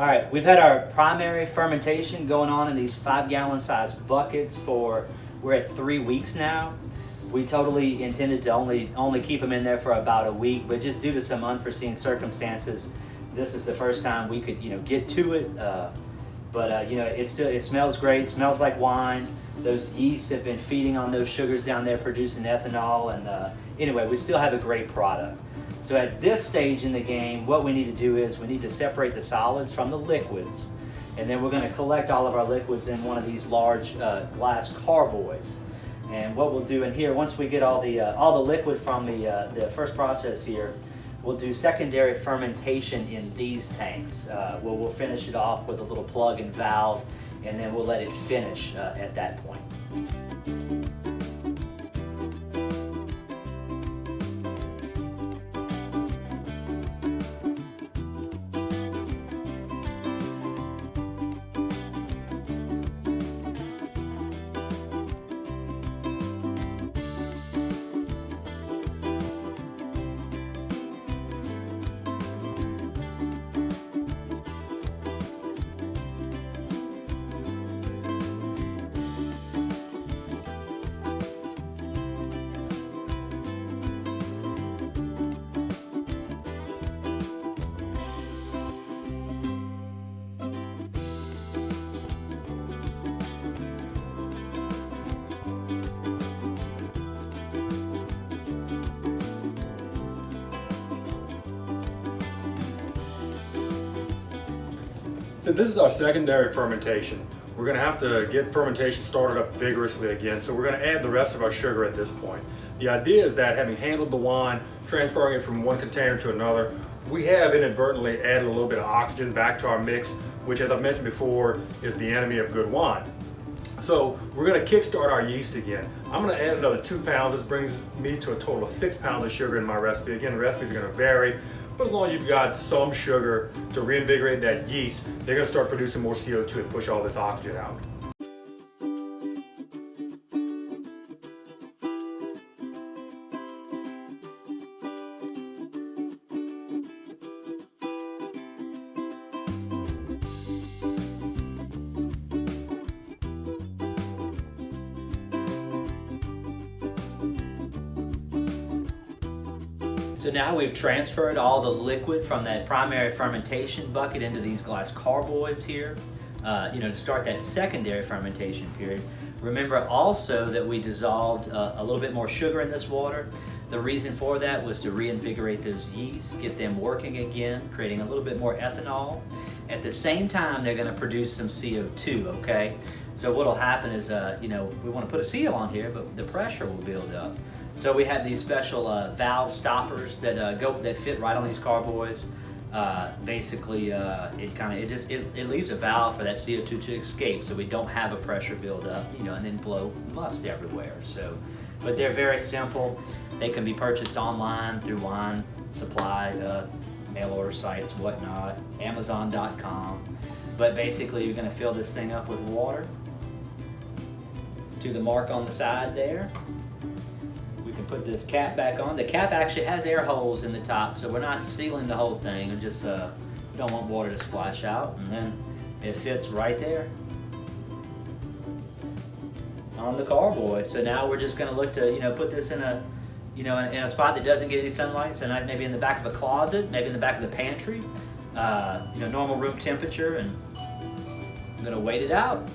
All right, we've had our primary fermentation going on in these 5-gallon size buckets we're at 3 weeks now. We totally intended to only keep them in there for about a week, but just due to some unforeseen circumstances, this is the first time we could, get to it. It smells great, smells like wine. Those yeast have been feeding on those sugars down there, producing ethanol, and anyway, we still have a great product. So at this stage in the game, what we need to do is we need to separate the solids from the liquids, and then we're going to collect all of our liquids in one of these large glass carboys. And what we'll do in here, once we get all the liquid from the first process here, we'll do secondary fermentation in these tanks. We'll finish it off with a little plug and valve, and then we'll let it finish at that point. So this is our secondary fermentation. We're going to have to get fermentation started up vigorously again, so we're going to add the rest of our sugar at this point. The idea is that having handled the wine, transferring it from one container to another, we have inadvertently added a little bit of oxygen back to our mix, which, as I've mentioned before, is the enemy of good wine. So we're going to kickstart our yeast again. I'm going to add another 2 pounds. This brings me to a total of 6 pounds of sugar in my recipe. Again, the recipes are going to vary, but as long as you've got some sugar to reinvigorate that yeast, they're going to start producing more CO2 and push all this oxygen out. So now we've transferred all the liquid from that primary fermentation bucket into these glass carboys here, to start that secondary fermentation period. Remember also that we dissolved a little bit more sugar in this water. The reason for that was to reinvigorate those yeasts, get them working again, creating a little bit more ethanol. At the same time, they're going to produce some CO2, okay? So what'll happen is, we want to put a seal on here, but the pressure will build up. So we have these special valve stoppers that fit right on these carboys. It leaves a valve for that CO2 to escape, so we don't have a pressure buildup, and then blow must everywhere. So, but they're very simple. They can be purchased online through wine supply, mail order sites, whatnot, Amazon.com. But basically, you're going to fill this thing up with water to the mark on the side there. We can put this cap back on. The cap actually has air holes in the top, so we're not sealing the whole thing. We just we don't want water to splash out, and then it fits right there on the carboy. So now we're just going to look to put this in a in a spot that doesn't get any sunlight. So maybe in the back of a closet, maybe in the back of the pantry, normal room temperature, and I'm going to wait it out.